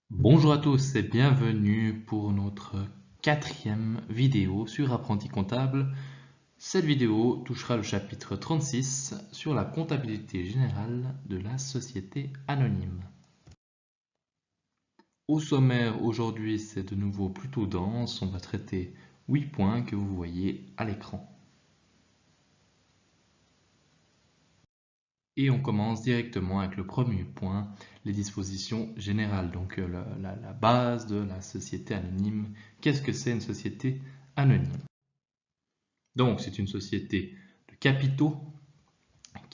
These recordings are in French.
Bonjour à tous et bienvenue pour notre quatrième vidéo sur Apprenti Comptable. Cette vidéo touchera le chapitre 36 sur la comptabilité générale de la société anonyme. Au sommaire aujourd'hui, c'est de nouveau plutôt dense, on va traiter 8 points que vous voyez à l'écran. Et on commence directement avec le premier point, les dispositions générales, donc la base de la société anonyme. Qu'est-ce que c'est une société anonyme? Donc c'est une société de capitaux,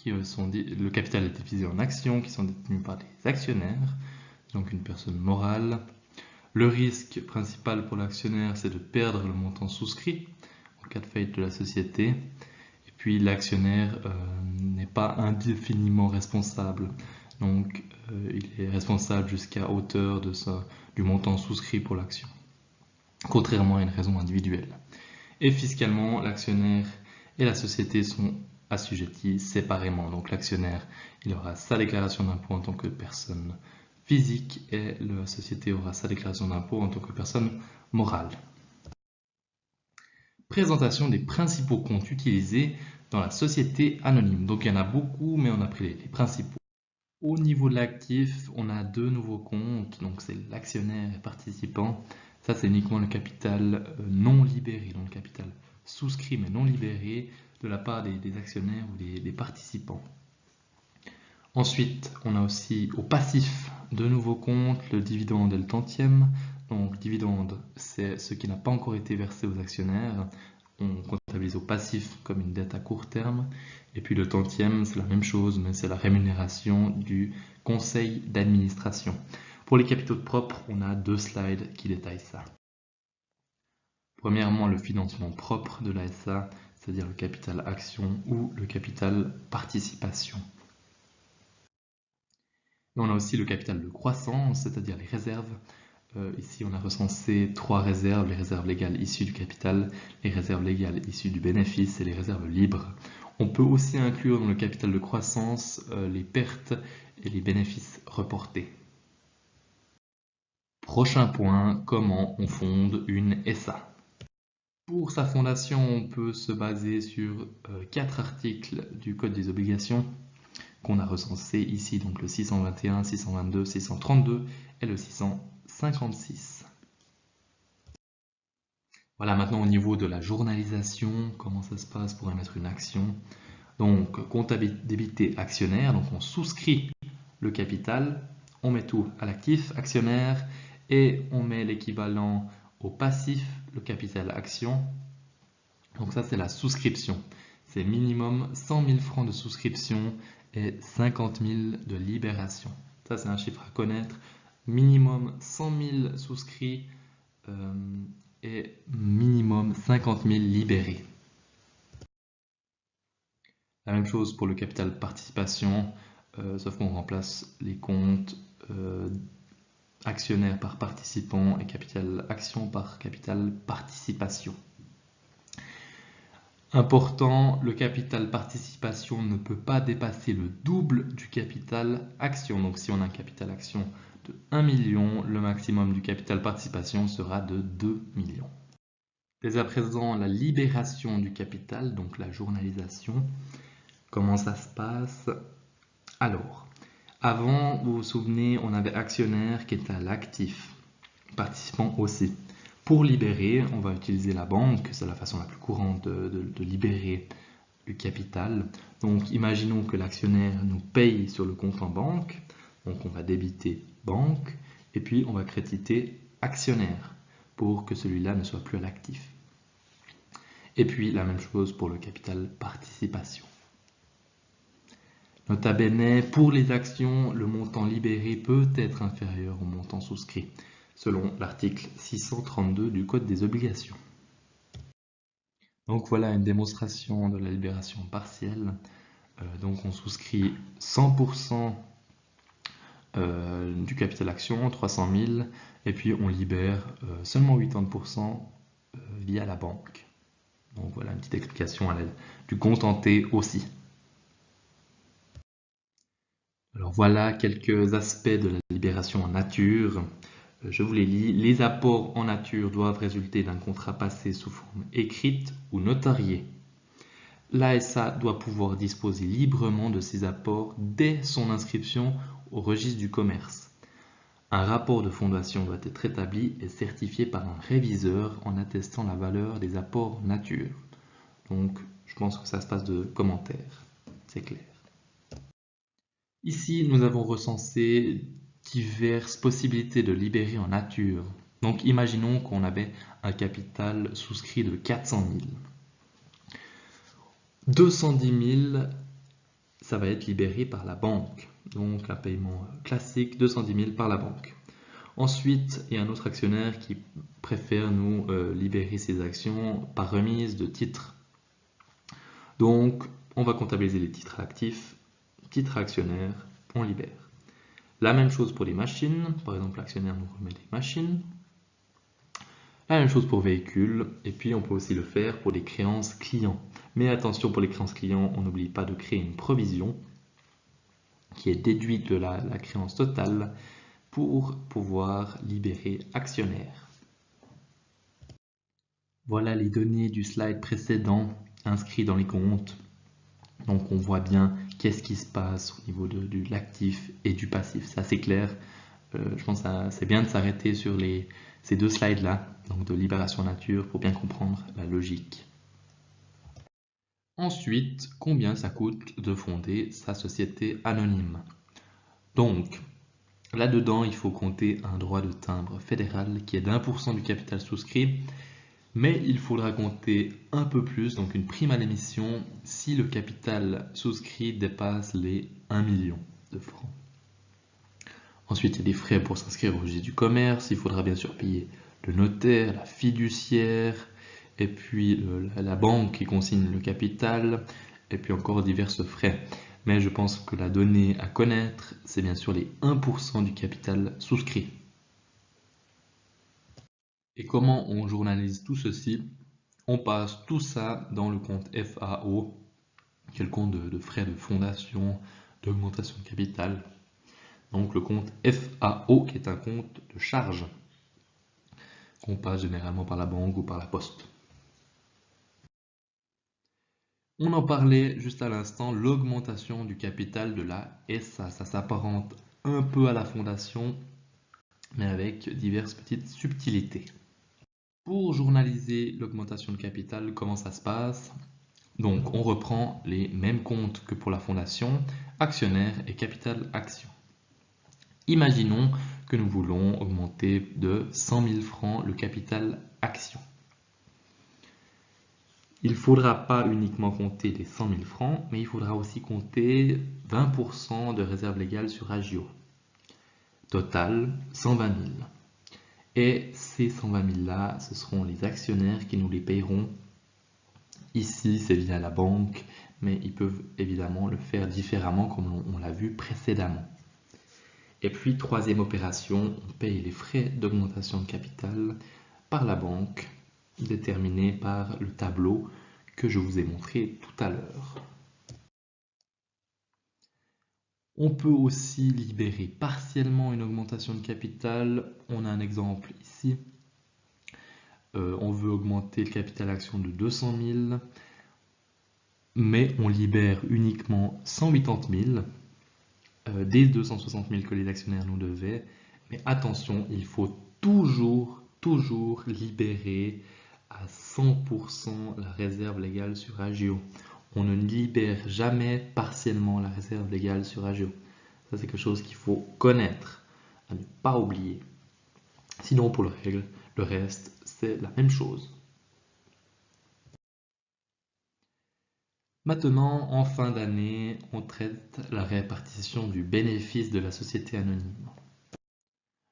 le capital est divisé en actions qui sont détenues par des actionnaires, donc une personne morale. Le risque principal pour l'actionnaire, c'est de perdre le montant souscrit en cas de faillite de la société. Et puis l'actionnaire n'est pas indéfiniment responsable. Donc il est responsable jusqu'à hauteur du montant souscrit pour l'action, contrairement à une raison individuelle. Et fiscalement, l'actionnaire et la société sont assujettis séparément. Donc l'actionnaire, il aura sa déclaration d'impôt en tant que personne physique et la société aura sa déclaration d'impôt en tant que personne morale. Présentation des principaux comptes utilisés dans la société anonyme. Donc il y en a beaucoup, mais on a pris les principaux. Au niveau de l'actif, on a deux nouveaux comptes, donc c'est l'actionnaire et participant. Ça, c'est uniquement le capital non libéré, donc le capital souscrit mais non libéré de la part des actionnaires ou des participants. Ensuite, on a aussi au passif de nouveaux comptes, le dividende et le tantième. Donc, dividende, c'est ce qui n'a pas encore été versé aux actionnaires. On comptabilise au passif comme une dette à court terme. Et puis le tantième, c'est la même chose, mais c'est la rémunération du conseil d'administration. Pour les capitaux de propre, on a deux slides qui détaillent ça. Premièrement, le financement propre de la SA, c'est-à-dire le capital action ou le capital participation. On a aussi le capital de croissance, c'est-à-dire les réserves. Ici, on a recensé trois réserves, les réserves légales issues du capital, les réserves légales issues du bénéfice et les réserves libres. On peut aussi inclure dans le capital de croissance les pertes et les bénéfices reportés. Prochain point, comment on fonde une SA? Pour sa fondation, on peut se baser sur 4 articles du Code des obligations qu'on a recensé ici, donc le 621, 622, 632 et le 656. Voilà, maintenant au niveau de la journalisation, comment ça se passe pour émettre une action. Donc, comptabilité actionnaire, donc on souscrit le capital, on met tout à l'actif actionnaire et on met l'équivalent au passif, le capital action. Donc ça, c'est la souscription. C'est minimum 100 000 francs de souscription et 50 000 de libération. Ça, c'est un chiffre à connaître. Minimum 100 000 souscrits et minimum 50 000 libérés. La même chose pour le capital participation, sauf qu'on remplace les comptes actionnaire par participant et capital action par capital participation. Important, le capital participation ne peut pas dépasser le double du capital action. Donc si on a un capital action de 1 million, le maximum du capital participation sera de 2 millions. Dès à présent, la libération du capital, donc la journalisation. Comment ça se passe? Alors, avant, vous vous souvenez, on avait actionnaire qui était à l'actif, participant aussi. Pour libérer, on va utiliser la banque, c'est la façon la plus courante de libérer le capital. Donc imaginons que l'actionnaire nous paye sur le compte en banque, donc on va débiter banque, et puis on va créditer actionnaire pour que celui-là ne soit plus à l'actif. Et puis la même chose pour le capital participation. Nota bene, pour les actions, le montant libéré peut être inférieur au montant souscrit, selon l'article 632 du Code des obligations. Donc voilà une démonstration de la libération partielle. Donc on souscrit 100% du capital action, 300 000, et puis on libère seulement 80% via la banque. Donc voilà une petite explication à l'aide du contenté aussi. Alors voilà quelques aspects de la libération en nature. Je vous les lis. Les apports en nature doivent résulter d'un contrat passé sous forme écrite ou notariée. L'ASA doit pouvoir disposer librement de ses apports dès son inscription au registre du commerce. Un rapport de fondation doit être établi et certifié par un réviseur en attestant la valeur des apports nature. Donc, je pense que ça se passe de commentaires, c'est clair. Ici, nous avons recensé diverses possibilités de libérer en nature. Donc, imaginons qu'on avait un capital souscrit de 400 000. 210 000, ça va être libéré par la banque. Donc, un paiement classique, 210 000 par la banque. Ensuite, il y a un autre actionnaire qui préfère nous libérer ses actions par remise de titres. Donc, on va comptabiliser les titres actifs, titres actionnaires, on libère. La même chose pour les machines, par exemple l'actionnaire nous remet des machines. La même chose pour véhicules, et puis on peut aussi le faire pour les créances clients. Mais attention, pour les créances clients, on n'oublie pas de créer une provision qui est déduite de la créance totale pour pouvoir libérer actionnaire. Voilà les données du slide précédent inscrits dans les comptes. Donc on voit bien qu'est-ce qui se passe au niveau de l'actif et du passif. C'est assez clair. Je pense que c'est bien de s'arrêter sur ces deux slides-là, donc de libération nature, pour bien comprendre la logique. Ensuite, combien ça coûte de fonder sa société anonyme? Donc, là-dedans, il faut compter un droit de timbre fédéral qui est d'1% du capital souscrit, mais il faudra compter un peu plus, donc une prime à l'émission, si le capital souscrit dépasse les 1 million de francs. Ensuite, il y a des frais pour s'inscrire au registre du commerce, il faudra bien sûr payer le notaire, la fiduciaire, et puis la banque qui consigne le capital, et puis encore divers frais. Mais je pense que la donnée à connaître, c'est bien sûr les 1% du capital souscrit. Et comment on journalise tout ceci? On passe tout ça dans le compte FAO, qui est le compte de frais de fondation, d'augmentation de capital. Donc le compte FAO, qui est un compte de charge, qu'on passe généralement par la banque ou par la poste. On en parlait juste à l'instant, l'augmentation du capital de la SA. Ça s'apparente un peu à la fondation, mais avec diverses petites subtilités. Pour journaliser l'augmentation de capital, comment ça se passe? Donc, on reprend les mêmes comptes que pour la fondation, actionnaire et capital action. Imaginons que nous voulons augmenter de 100 000 francs le capital action. Il ne faudra pas uniquement compter les 100 000 francs, mais il faudra aussi compter 20% de réserve légale sur agio. Total, 120 000. Et ces 120 000 là, ce seront les actionnaires qui nous les paieront. Ici, c'est via la banque, mais ils peuvent évidemment le faire différemment comme on l'a vu précédemment. Et puis, troisième opération, on paye les frais d'augmentation de capital par la banque, déterminés par le tableau que je vous ai montré tout à l'heure. On peut aussi libérer partiellement une augmentation de capital. On a un exemple ici. On veut augmenter le capital action de 200 000, mais on libère uniquement 180 000 des 260 000 que les actionnaires nous devaient. Mais attention, il faut toujours libérer à 100% la réserve légale sur agio. On ne libère jamais partiellement la réserve légale sur agio. Ça, c'est quelque chose qu'il faut connaître, à ne pas oublier. Sinon, pour le reste, c'est la même chose. Maintenant, en fin d'année, on traite la répartition du bénéfice de la société anonyme.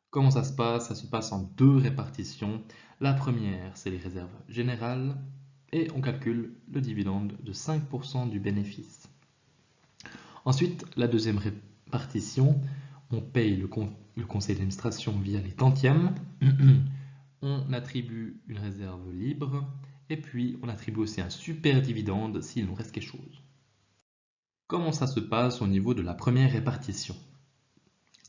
Comment ça se passe? Ça se passe en deux répartitions. La première, c'est les réserves générales et on calcule le dividende de 5% du bénéfice. Ensuite, la deuxième répartition, on paye le conseil d'administration via les tantièmes, on attribue une réserve libre et puis on attribue aussi un super dividende s'il nous reste quelque chose. Comment ça se passe au niveau de la première répartition?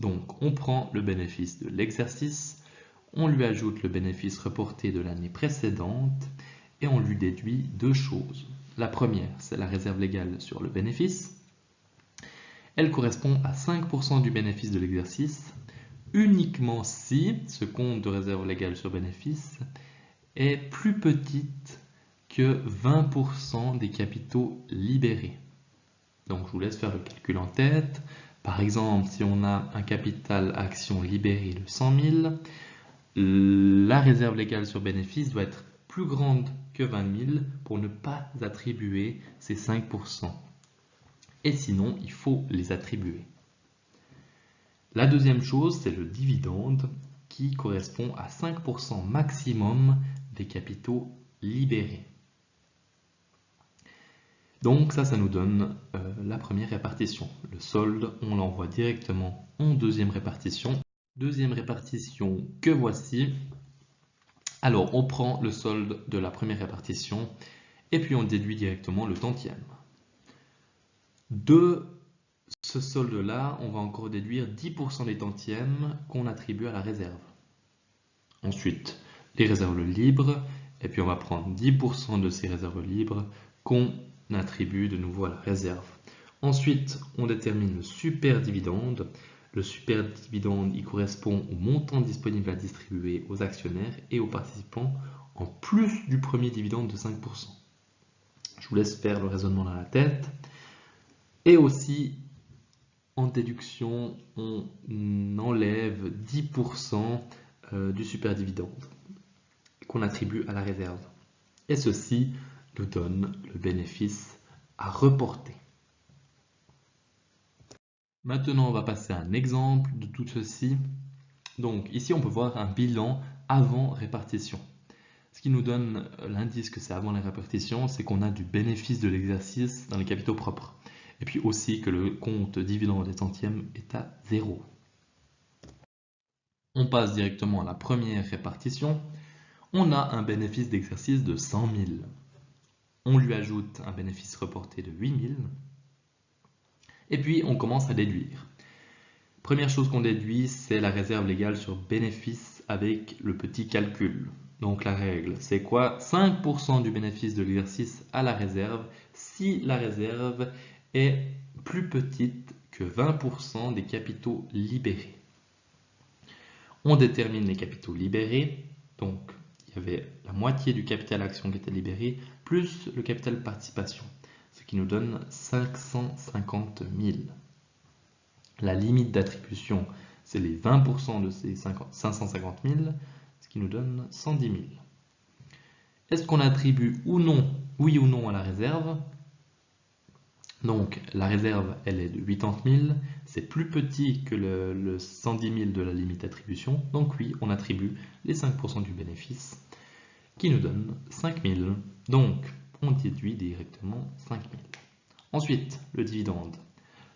Donc, on prend le bénéfice de l'exercice, On lui ajoute le bénéfice reporté de l'année précédente et on lui déduit deux choses. La première, c'est la réserve légale sur le bénéfice. Elle correspond à 5% du bénéfice de l'exercice, uniquement si ce compte de réserve légale sur bénéfice est plus petite que 20% des capitaux libérés. Donc je vous laisse faire le calcul en tête. Par exemple, si on a un capital action libéré de 100 000, la réserve légale sur bénéfice doit être plus grande que 20 000 pour ne pas attribuer ces 5%. Et sinon, il faut les attribuer. La deuxième chose, c'est le dividende qui correspond à 5% maximum des capitaux libérés. Donc ça nous donne la première répartition. Le solde, on l'envoie directement en deuxième répartition. Deuxième répartition que voici. Alors on prend le solde de la première répartition et puis on déduit directement le tantième. De ce solde-là, on va encore déduire 10% des tantièmes qu'on attribue à la réserve. Ensuite, les réserves libres, et puis on va prendre 10% de ces réserves libres qu'on attribue de nouveau à la réserve. Ensuite, on détermine le super dividende. Le super dividende, il correspond au montant disponible à distribuer aux actionnaires et aux participants en plus du premier dividende de 5%. Je vous laisse faire le raisonnement dans la tête. Et aussi, en déduction, on enlève 10% du super dividende qu'on attribue à la réserve. Et ceci nous donne le bénéfice à reporter. Maintenant, on va passer à un exemple de tout ceci. Donc ici, on peut voir un bilan avant répartition. Ce qui nous donne l'indice que c'est avant la répartition, c'est qu'on a du bénéfice de l'exercice dans les capitaux propres. Et puis aussi que le compte dividende des tantièmes est à 0. On passe directement à la première répartition. On a un bénéfice d'exercice de 100 000. On lui ajoute un bénéfice reporté de 8 000. Et puis on commence à déduire. Première chose qu'on déduit, c'est la réserve légale sur bénéfice avec le petit calcul. Donc la règle, c'est quoi? 5% du bénéfice de l'exercice à la réserve si la réserve est plus petite que 20% des capitaux libérés. On détermine les capitaux libérés, donc il y avait la moitié du capital action qui était libéré, plus le capital participation, ce qui nous donne 550 000. La limite d'attribution, c'est les 20% de ces 550 000, ce qui nous donne 110 000. Est-ce qu'on attribue ou non, oui ou non à la réserve? Donc la réserve, elle est de 80 000, c'est plus petit que le 110 000 de la limite d'attribution, donc oui, on attribue les 5% du bénéfice, qui nous donne 5 000. Donc on déduit directement 5 000. Ensuite, le dividende.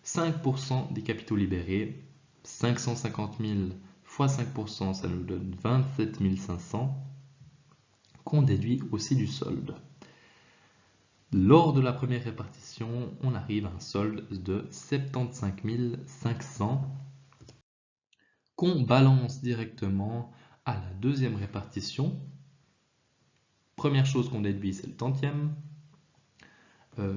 5% des capitaux libérés, 550 000 fois 5%, ça nous donne 27 500, qu'on déduit aussi du solde. Lors de la première répartition, on arrive à un solde de 75 500, qu'on balance directement à la deuxième répartition. Première chose qu'on déduit, c'est le tantième.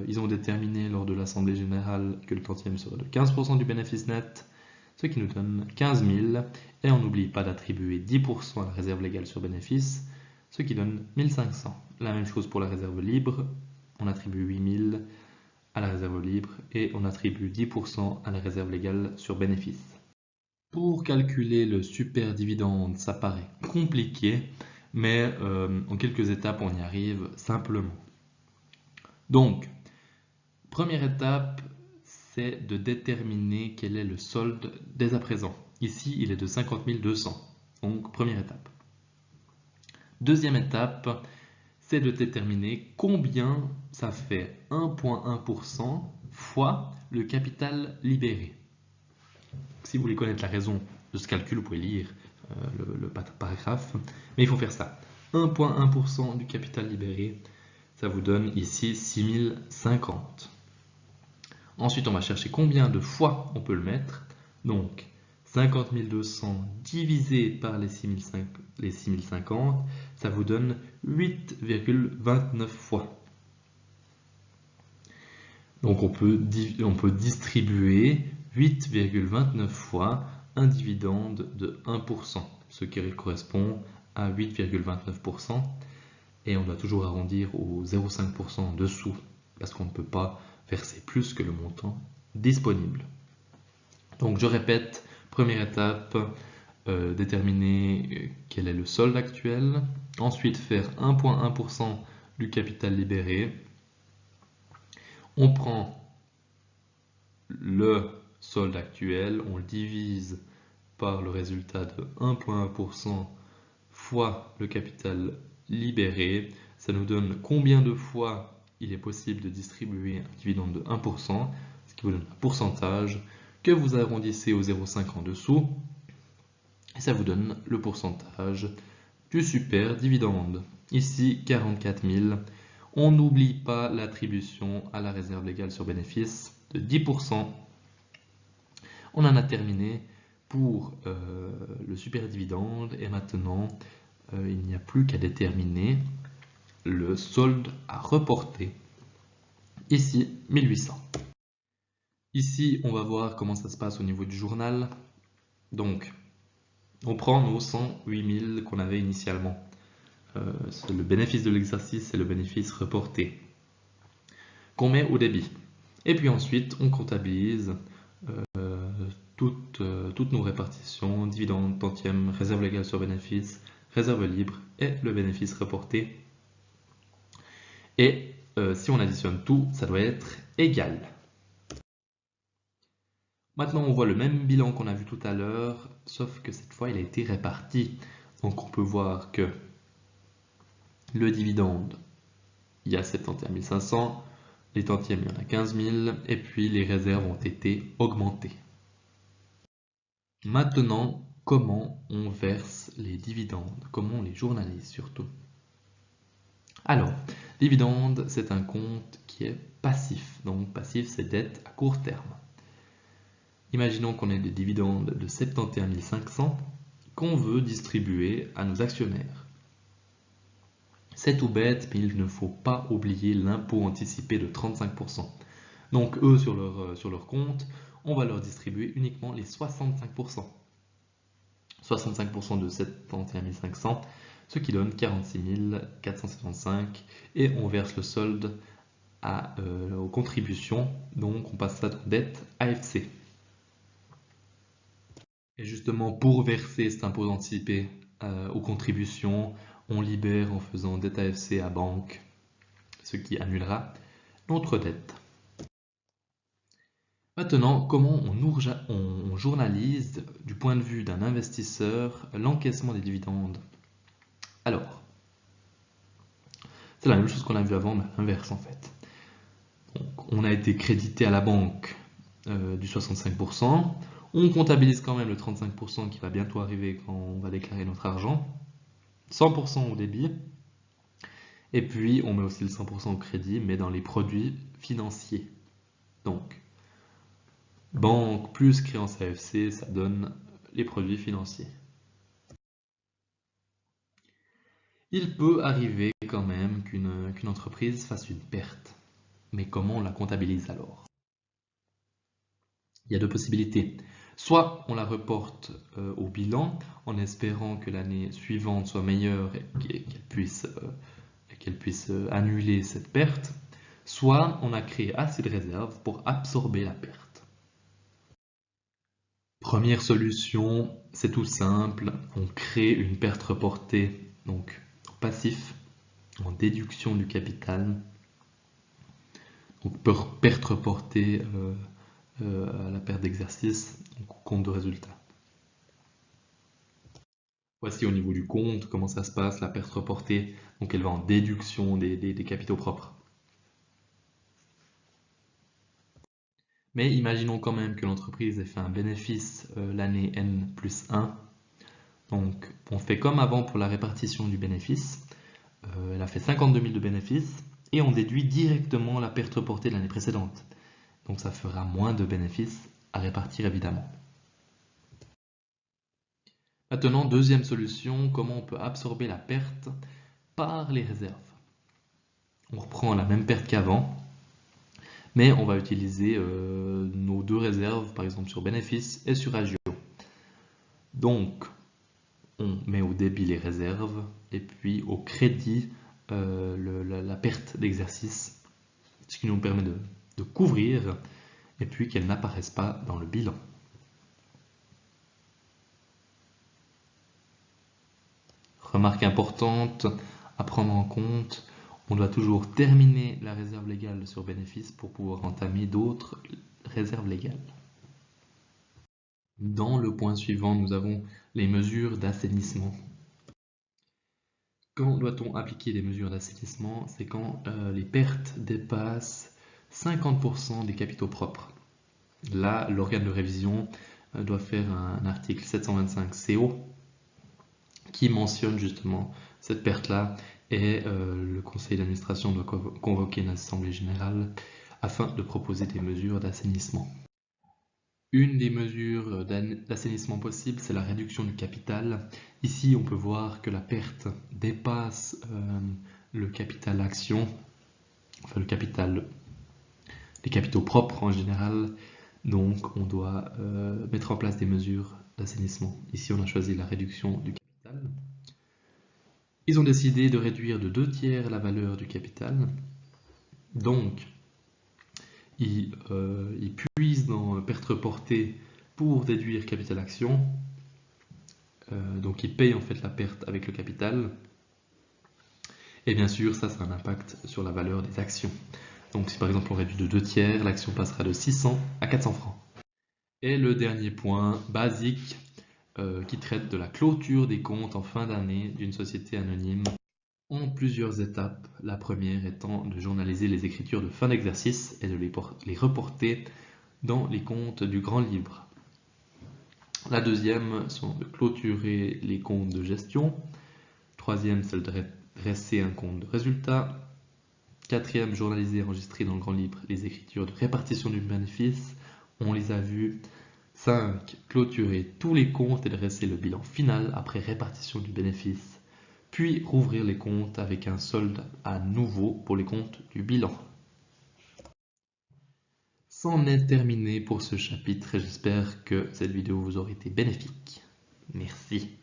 Ils ont déterminé lors de l'Assemblée générale que le tantième serait de 15% du bénéfice net, ce qui nous donne 15 000. Et on n'oublie pas d'attribuer 10% à la réserve légale sur bénéfice, ce qui donne 1500. La même chose pour la réserve libre. On attribue 8 000 à la réserve libre et on attribue 10% à la réserve légale sur bénéfice. Pour calculer le super dividende, ça paraît compliqué, mais en quelques étapes, on y arrive simplement. Donc, première étape, c'est de déterminer quel est le solde dès à présent. Ici, il est de 50 200. Donc, première étape. Deuxième étape, c'est de déterminer combien ça fait 1,1% fois le capital libéré. Si vous voulez connaître la raison de ce calcul, vous pouvez lire le paragraphe, mais il faut faire ça. 1,1% du capital libéré, ça vous donne ici 6050. Ensuite, on va chercher combien de fois on peut le mettre. Donc, 50 200 divisé par les les 6050, ça vous donne 8,29 fois. Donc on peut distribuer 8,29 fois un dividende de 1%, ce qui correspond à 8,29%. Et on doit toujours arrondir au 0,5% en dessous, parce qu'on ne peut pas verser plus que le montant disponible. Donc je répète, première étape, déterminer quel est le solde actuel. Ensuite faire 1,1% du capital libéré. On prend le solde actuel, on le divise par le résultat de 1,1% fois le capital libéré. Ça nous donne combien de fois il est possible de distribuer un dividende de 1%, ce qui vous donne un pourcentage que vous arrondissez au 0,5 en dessous. Et ça vous donne le pourcentage du super dividende. Ici, 44 000. On n'oublie pas l'attribution à la réserve légale sur bénéfice de 10%. On en a terminé pour le super dividende et maintenant il n'y a plus qu'à déterminer le solde à reporter. Ici, 1800. Ici, on va voir comment ça se passe au niveau du journal. Donc, on prend nos 108 000 qu'on avait initialement. C'est le bénéfice de l'exercice et le bénéfice reporté qu'on met au débit. Et puis ensuite, on comptabilise toutes nos répartitions, dividendes, tantièmes, réserve légale sur bénéfice, réserve libre et le bénéfice reporté. Et si on additionne tout, ça doit être égal. Maintenant, on voit le même bilan qu'on a vu tout à l'heure, sauf que cette fois, il a été réparti. Donc, on peut voir que le dividende, il y a 71 500, les tantièmes, il y en a 15 000, et puis les réserves ont été augmentées. Maintenant, comment on verse les dividendes? Comment on les journalise surtout? Alors, dividende, c'est un compte qui est passif. Donc, passif, c'est dette à court terme. Imaginons qu'on ait des dividendes de 71 500 qu'on veut distribuer à nos actionnaires. C'est tout bête, mais il ne faut pas oublier l'impôt anticipé de 35%. Donc eux, sur leur compte, on va leur distribuer uniquement les 65%. 65% de 71 500, ce qui donne 46 475, et on verse le solde aux contributions, donc on passe ça dans dette AFC. Et justement, pour verser cet impôt anticipé aux contributions, on libère en faisant dette AFC à banque, ce qui annulera notre dette. Maintenant, comment on journalise du point de vue d'un investisseur l'encaissement des dividendes? Alors, c'est la même chose qu'on a vu avant, mais à l'inverse en fait. Donc, on a été crédité à la banque du 65%. On comptabilise quand même le 35% qui va bientôt arriver quand on va déclarer notre argent. 100% au débit. Et puis, on met aussi le 100% au crédit, mais dans les produits financiers. Donc, banque plus créance AFC, ça donne les produits financiers. Il peut arriver quand même qu'une entreprise fasse une perte. Mais comment on la comptabilise alors? Il y a deux possibilités. Soit on la reporte au bilan en espérant que l'année suivante soit meilleure et qu'elle puisse annuler cette perte. Soit on a créé assez de réserves pour absorber la perte. Première solution, c'est tout simple. On crée une perte reportée, donc passif, en déduction du capital. Donc perte reportée à la perte d'exercice, donc au compte de résultat. Voici au niveau du compte comment ça se passe, la perte reportée, donc elle va en déduction des capitaux propres. Mais imaginons quand même que l'entreprise ait fait un bénéfice l'année N plus 1. Donc on fait comme avant pour la répartition du bénéfice. Elle a fait 52 000 de bénéfices et on déduit directement la perte reportée de l'année précédente. Donc ça fera moins de bénéfices à répartir évidemment. Maintenant, deuxième solution, comment on peut absorber la perte par les réserves. On reprend la même perte qu'avant, mais on va utiliser nos deux réserves, par exemple sur bénéfice et sur agio. Donc, on met au débit les réserves et puis au crédit la perte d'exercice, ce qui nous permet de couvrir et puis qu'elles n'apparaissent pas dans le bilan. Remarque importante à prendre en compte, on doit toujours terminer la réserve légale sur bénéfice pour pouvoir entamer d'autres réserves légales. Dans le point suivant, nous avons les mesures d'assainissement. Quand doit-on appliquer les mesures d'assainissement? C'est quand les pertes dépassent 50% des capitaux propres. Là, l'organe de révision doit faire un article 725 CO qui mentionne justement cette perte-là et le conseil d'administration doit convoquer une assemblée générale afin de proposer des mesures d'assainissement. Une des mesures d'assainissement possibles, c'est la réduction du capital. Ici, on peut voir que la perte dépasse le capital action, enfin le capital, les capitaux propres en général. Donc, on doit mettre en place des mesures d'assainissement. Ici, on a choisi la réduction du capital. Ils ont décidé de réduire de 2/3 la valeur du capital. Donc, ils puisent dans perte reportée pour déduire capital action. Donc, ils payent en fait la perte avec le capital. Et bien sûr, ça a un impact sur la valeur des actions. Donc, si par exemple on réduit de 2/3, l'action passera de 600 à 400 francs. Et le dernier point basique qui traite de la clôture des comptes en fin d'année d'une société anonyme en plusieurs étapes. La première étant de journaliser les écritures de fin d'exercice et de les reporter dans les comptes du grand livre. La deuxième sont de clôturer les comptes de gestion. Troisième, c'est de dresser un compte de résultat. Quatrième, journaliser et enregistrer dans le grand livre les écritures de répartition du bénéfice. On les a vues. 5. Clôturer tous les comptes et dresser le bilan final après répartition du bénéfice. Puis rouvrir les comptes avec un solde à nouveau pour les comptes du bilan. C'en est terminé pour ce chapitre et j'espère que cette vidéo vous aura été bénéfique. Merci.